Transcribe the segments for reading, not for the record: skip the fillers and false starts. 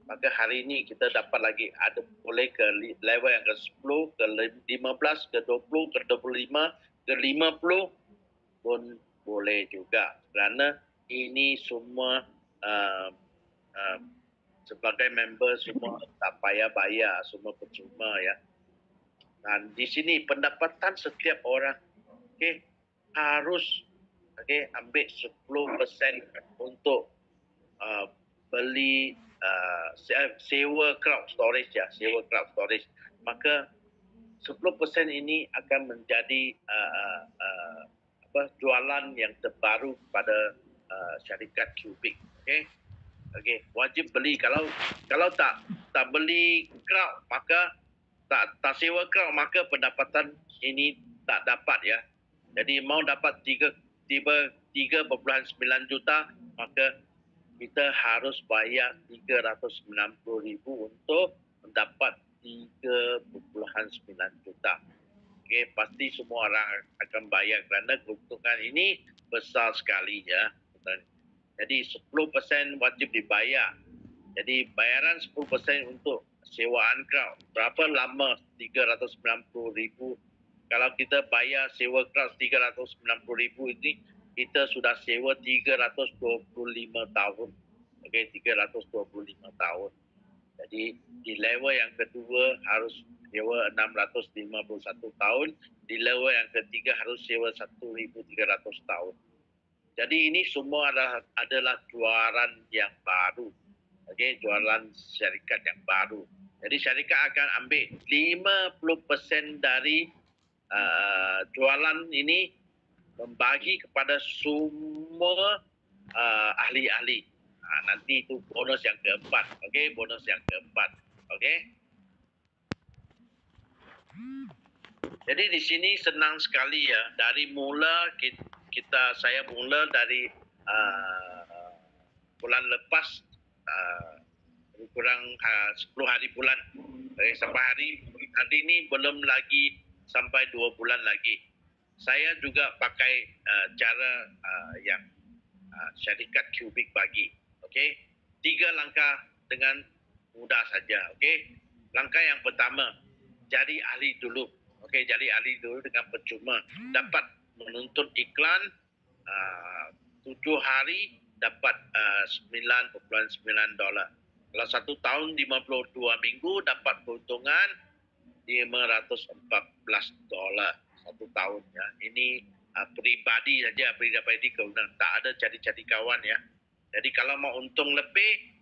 maka hari ini kita dapat lagi ada boleh ke level yang ke-10, ke-15, ke-20, ke-25, ke-50 pun boleh juga. Kerana ini semua uh, uh, sebagai member semua tak payah bayar, semua percuma ya. Dan di sini pendapatan setiap orang harus ambil 10% untuk beli sewa cloud storage ya, sewa cloud storage. Maka 10% ini akan menjadi jualan yang terbaru pada syarikat Cubic. Wajib beli. Kalau tak beli cloud, maka tak sewa cloud, maka pendapatan ini tak dapat ya. Jadi mau dapat 3.9 juta, maka kita harus bayar 390,000 untuk mendapat 3.9 juta. Pasti semua orang akan bayar kerana keuntungan ini besar sekali ya. Jadi 10% wajib dibayar. Jadi bayaran 10% untuk sewaan crowd. Berapa lama 390,000? Kalau kita bayar sewa crowd 390,000 ini, kita sudah sewa 325 tahun. 325 tahun. Jadi di level yang kedua harus sewa 651 tahun. Di level yang ketiga harus sewa 1.300 tahun. Jadi ini semua adalah jualan yang baru. Jualan syarikat yang baru. Jadi syarikat akan ambil 50% dari jualan ini membagi kepada semua ahli-ahli. Nanti itu bonus yang keempat. Bonus yang keempat. Jadi di sini senang sekali ya. Dari mula saya mula dari bulan lepas kurang 10 hari bulan. Sampai hari ini belum lagi sampai 2 bulan lagi. Saya juga pakai cara yang syarikat Cubic bagi. 3 langkah dengan mudah saja. Langkah yang pertama, jadi ahli dulu. Jadi ahli dulu dengan percuma. Dapat menuntut iklan 7 hari dapat $9.9. Kalau 1 tahun 52 minggu dapat keuntungan $514 1 tahun ya. Ini pribadi saja, pribadi keuntungan. Tak ada cari-cari kawan ya. Jadi kalau mau untung lebih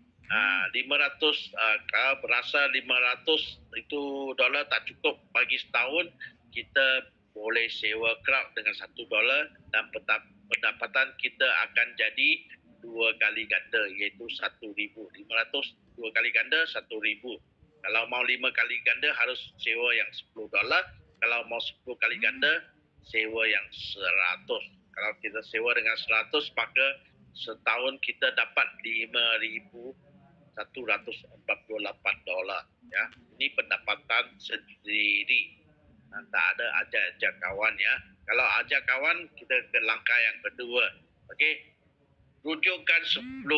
500, kalau berasa 500 itu dolar tak cukup bagi setahun, kita boleh sewa crowd dengan $1 dan pendapatan kita akan jadi 2 kali ganda, iaitu 1.000. 500 2 kali ganda 1.000. Kalau mau 5 kali ganda harus sewa yang $10. Kalau mau 10 kali ganda sewa yang 100. Kalau kita sewa dengan 100, maka setahun kita dapat $5,148 ya. Ini pendapatan sendiri. Tak ada ajak kawan ya. Kalau ajak kawan, kita ke langkah yang kedua. Rujukan 10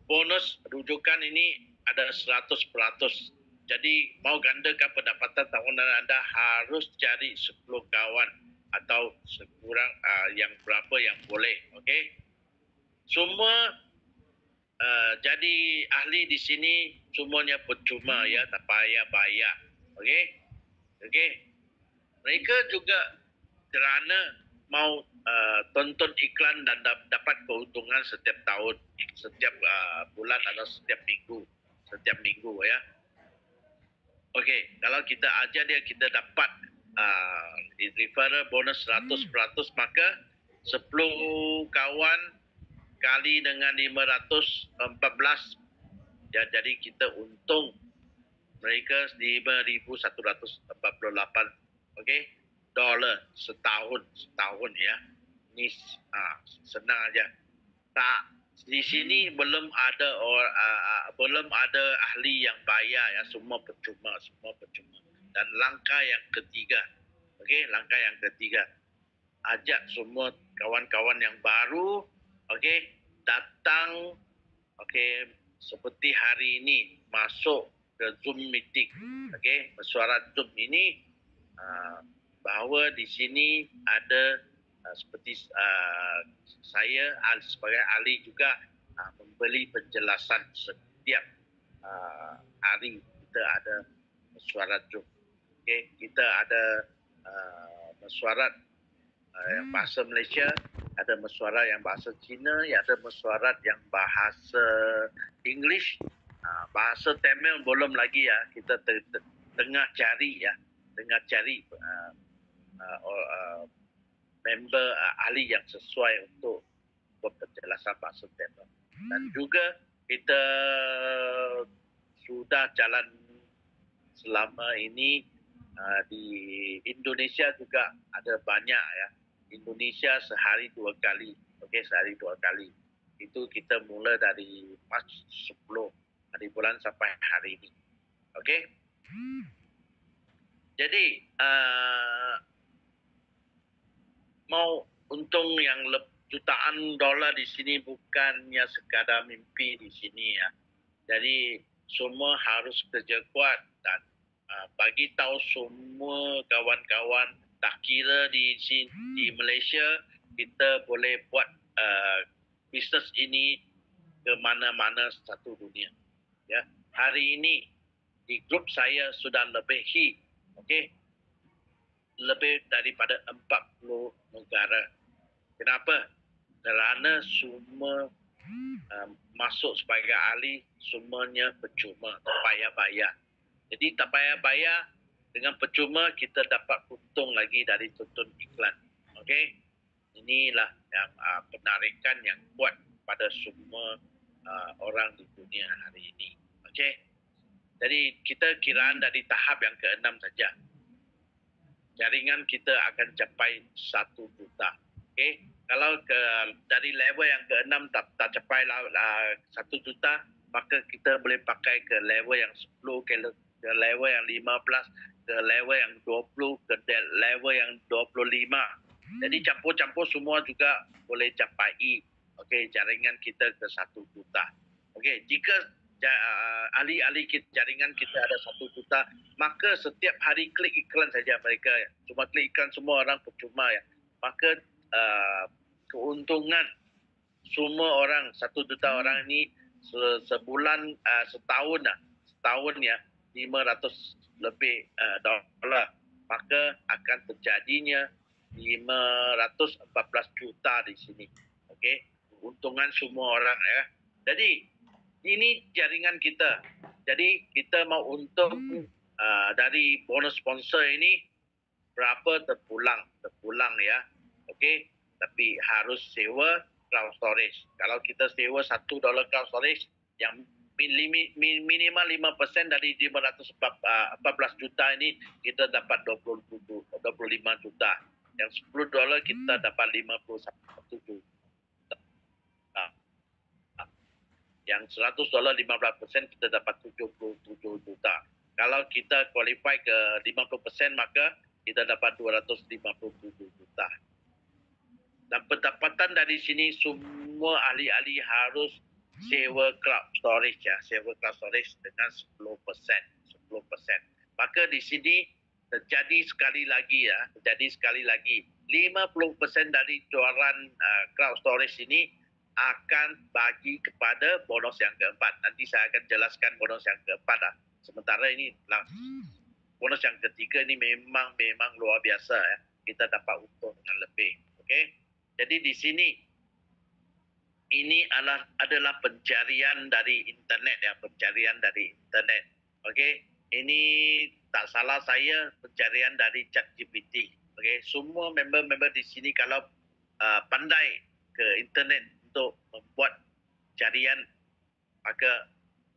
bonus rujukan ini ada 100%. Jadi mau gandakan pendapatan tahunan anda harus cari 10 kawan atau sekurang yang berapa yang boleh. Semua jadi ahli di sini semuanya percuma ya, tak payah bayar. Mereka juga kerana mau tonton iklan dan dapat keuntungan setiap tahun, setiap bulan atau setiap minggu ya. Kalau kita ajar dia, kita dapat referral bonus 100%, maka 10 kawan kali dengan 514, jadi kita untung mereka 5.148 dolar setahun ya. Ini senang aja. Tak, di sini belum ada ahli yang bayar ya, semua percuma. Dan langkah yang ketiga, ajak semua kawan-kawan yang baru, datang Okey, seperti hari ini masuk ke Zoom meeting. Okey, mesyuarat Zoom ini bahawa di sini ada seperti saya sebagai ahli juga memberi penjelasan setiap hari kita ada mesyuarat Zoom. Okey, kita ada mesyuarat yang bahasa Malaysia, ada mesyuarat yang bahasa Cina, ada mesyuarat yang bahasa English, bahasa Tamil belum lagi ya. Kita tengah cari ya, tengah cari member ahli yang sesuai untuk buat penjelasan bahasa Tamil. Dan juga kita sudah jalan selama ini di Indonesia juga ada banyak ya. Indonesia sehari 2 kali. Okey, sehari 2 kali. Itu kita mula dari Mac 10 hari bulan sampai hari ini. Okey. Jadi mau untung yang jutaan dolar di sini bukannya sekadar mimpi di sini ya. Jadi semua harus kerja kuat dan bagi tahu semua kawan-kawan, tak kira di Malaysia kita boleh buat bisnes ini ke mana-mana satu dunia. Ya, hari ini di grup saya sudah lebih daripada 40 negara. Kenapa? Kerana semua masuk sebagai ahli, semuanya percuma, tak payah bayar. Jadi tak payah bayar, dengan percuma kita dapat untung lagi dari tonton iklan. Okey? Inilah yang penarikan yang kuat pada semua orang di dunia hari ini. Okey? Jadi kita kiraan dari tahap yang ke-6 saja. Jaringan kita akan capai 1 juta. Okey? Kalau dari level yang ke-6 tak capai 1 juta, maka kita boleh pakai ke level yang 10, ke level yang 15, ke level yang 20, ke level yang 25. Jadi campur-campur semua juga boleh capai jaringan kita ke 1 juta. Okey, jika ahli-ahli jaringan kita ada 1 juta, maka setiap hari klik iklan saja mereka. Cuma klik iklan semua orang percuma ya. Maka keuntungan semua orang 1 juta orang ini sebulan setahun ya 500 lebih dolar, maka akan terjadinya 514 juta di sini. Okey, keuntungan semua orang ya. Jadi ini jaringan kita. Jadi kita mau untung dari bonus sponsor ini berapa terpulang ya. Okey, tapi harus sewa cloud storage. Kalau kita sewa $1 cloud storage yang minimal 5% dari 514 juta ini kita dapat 25 juta. Yang $10 kita dapat 51 juta. Yang $100 15% kita dapat 77 juta. Kalau kita qualify ke 50% maka kita dapat 257 juta. Dan pendapatan dari sini semua ahli-ahli harus sewa cloud storage ya, sewa cloud storage dengan 10%. Maka di sini terjadi sekali lagi 50% dari jualan cloud storage ini akan bagi kepada bonus yang keempat. Nanti saya akan jelaskan bonus yang keempat lah. Sementara ini bonus yang ketiga ini memang luar biasa ya. Kita dapat untung dengan lebih. Okey. Jadi di sini ini adalah pencarian dari internet ya, pencarian dari internet. Okey. Ini tak salah saya pencarian dari ChatGPT. Okey, semua member-member di sini kalau pandai ke internet untuk membuat carian, maka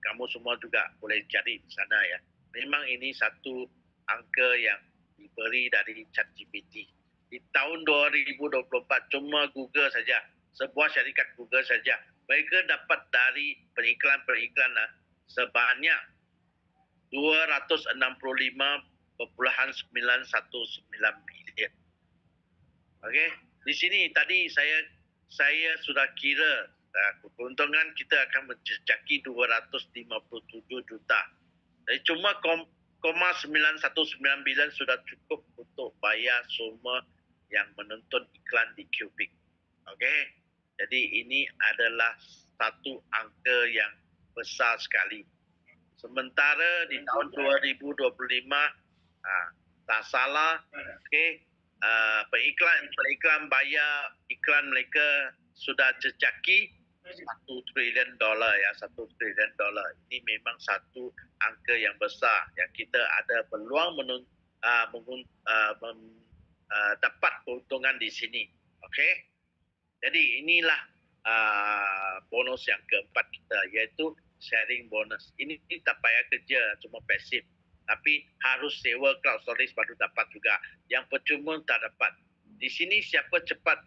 kamu semua juga boleh cari di sana ya. Memang ini satu angka yang diberi dari ChatGPT. Di tahun 2024 cuma Google saja, sebuah syarikat Google saja, mereka dapat dari periklan-periklan sebanyak 265.919 bilion. Okey, di sini tadi saya sudah kira keuntungan kita akan menjejaki 257 juta. Jadi cuma 0,9199 sudah cukup untuk bayar semua yang menonton iklan di Cubic. Okey. Jadi ini adalah satu angka yang besar sekali. Sementara di tahun 2025 tak salah, okey, periklan bayar iklan mereka sudah jejaki $1 trilion ya, $1 trilion. Ini memang satu angka yang besar yang kita ada peluang dapat keuntungan di sini. Okey. Jadi inilah bonus yang keempat kita, iaitu sharing bonus. Ini tak payah kerja, cuma pasif. Tapi harus sewa cloud storage baru dapat juga. Yang percuma tak dapat. Di sini siapa cepat,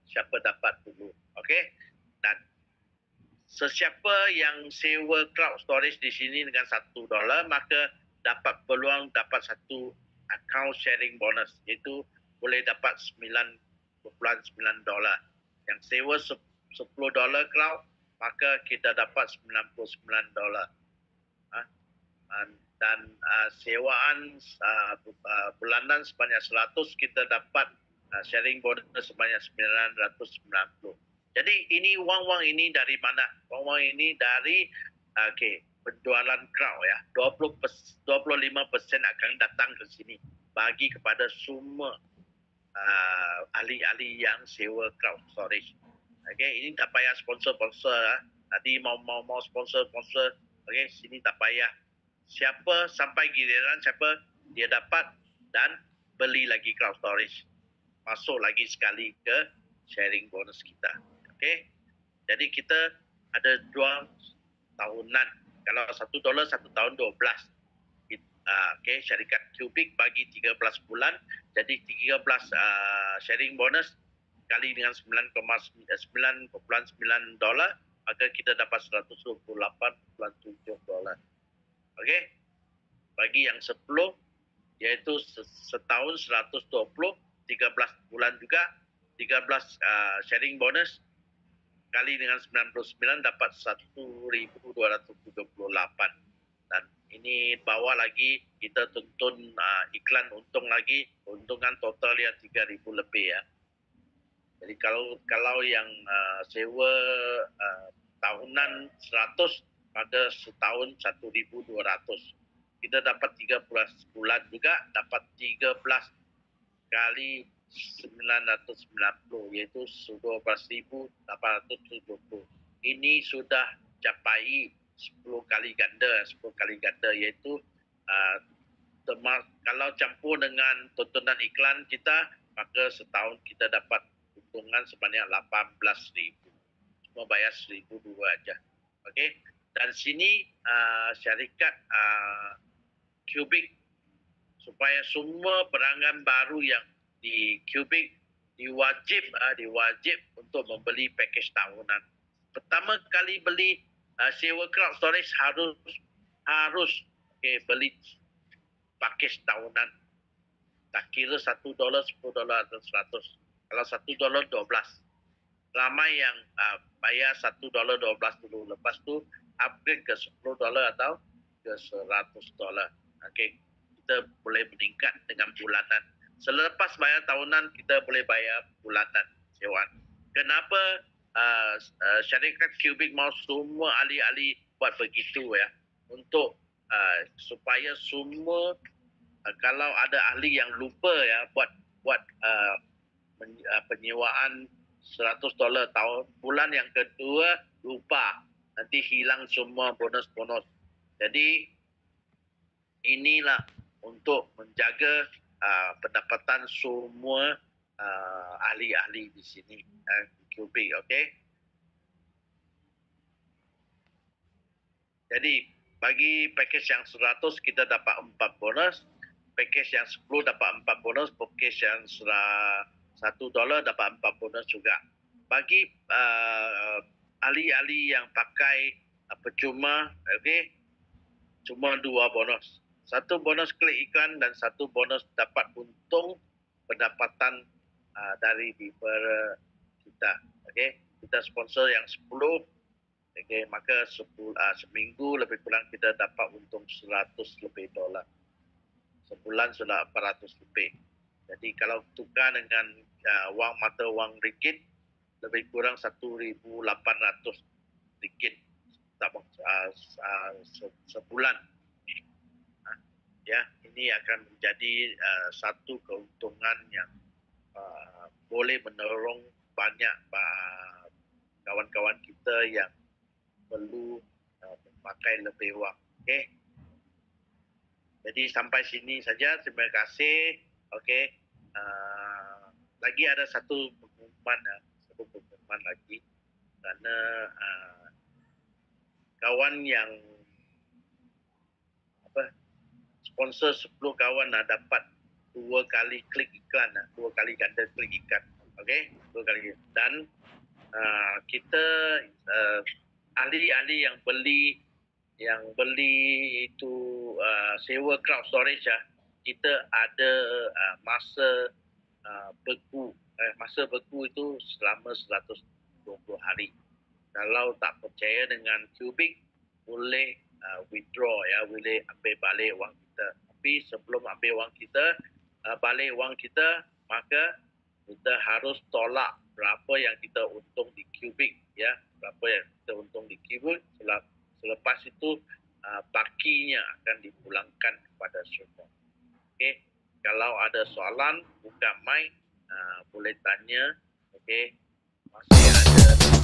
siapa dapat dulu. Okey? Dan sesiapa yang sewa cloud storage di sini dengan $1, maka dapat peluang dapat satu account sharing bonus, iaitu boleh dapat $9.9. Yang sewa $10 cloud, maka kita dapat $99. Dan sewaan bulanan sebanyak 100, kita dapat sharing bonus sebanyak 990. Jadi ini wang-wang ini dari mana? Wang-wang ini dari penjualan crowd ya. 25% akan datang ke sini bagi kepada semua ahli-ahli yang sewa cloud storage. Okey, ini tak payah sponsor-sponsor. Tadi mau sponsor-sponsor, okey, sini tak payah. Siapa sampai giliran siapa dia dapat dan beli lagi cloud storage. Masuk lagi sekali ke sharing bonus kita. Okey. Jadi kita ada jual tahunan. Kalau $1 1 tahun 12. Okey, syarikat Cubic bagi 13 bulan. Jadi 13 sharing bonus kali dengan $9.9, maka kita dapat $128.7. Okey. Bagi yang 10 iaitu setahun 120, 13 bulan juga, 13 sharing bonus kali dengan 99 dapat 1.278. Dan ini bawa lagi kita tonton iklan untung lagi, keuntungan total ya 3.000 lebih ya. Jadi kalau yang sewa tahunan 100, pada setahun 1.200. Kita dapat 13 bulan juga, dapat 13 kali 990, iaitu 12.870. Ini sudah capai 10 kali ganda, iaitu kalau campur dengan tontonan iklan kita, maka setahun kita dapat keuntungan sebanyak 18.000. Cuma bayar 1.200 aja. Okey. Dan sini syarikat Cubic, supaya semua pelanggan baru yang di Cubic diwajib untuk membeli package tahunan. Pertama kali beli sewa cloud storage harus beli package tahunan. Tak kira $1, $10 atau 100. Kalau $1 12. Ramai yang bayar $1 12 dulu. Lepas tu upgrade ke $10 atau ke $100. Okey, kita boleh meningkat dengan bulanan. Selepas bayar tahunan, kita boleh bayar bulanan sewaan. Kenapa syarikat Cubic mau semua ahli-ahli buat begitu ya? Untuk supaya semua kalau ada ahli yang lupa ya buat penyewaan $100 tahun, bulan yang kedua lupa, nanti hilang semua bonus-bonus. Jadi inilah untuk menjaga pendapatan semua ahli-ahli di sini Cubic. Okey. Jadi bagi package yang 100 kita dapat 4 bonus, package yang 10 dapat 4 bonus, package yang $1 dapat 4 bonus juga. Bagi ahli-ahli yang pakai percuma, okey, cuma 2 bonus. Satu bonus klik iklan dan satu bonus dapat untung pendapatan dari deferral kita. Okey. kita sponsor yang 10, okey, maka seminggu lebih kurang kita dapat untung 100 lebih dolar. Sebulan sudah 400 lebih. Jadi kalau tukar dengan mata wang ringgit, lebih kurang 1,800 ringgit sebulan. Ya, ini akan menjadi satu keuntungan yang boleh menolong banyak kawan-kawan kita yang perlu memakai lebih wang. Okey. Jadi sampai sini saja. Terima kasih. Okey. Lagi ada satu pengumuman lagi, kerana kawan yang sponsor 10 kawan dapat 2 kali klik iklan, 2 kali ganda klik iklan. Okey, 2 kali. Dan kita ahli-ahli yang beli itu sewa cloud storage, kita ada masa beku itu selama 120 hari. Kalau tak percaya dengan Cubic, boleh withdraw, boleh ambil balik wang kita. Tapi sebelum ambil wang kita, balik wang kita, maka kita harus tolak berapa yang kita untung di Cubic, berapa yang kita untung di Cubic. Selepas itu bakinya akan dipulangkan kepada semua. Okey, kalau ada soalan, buka mic, boleh tanya. Okey, masih ada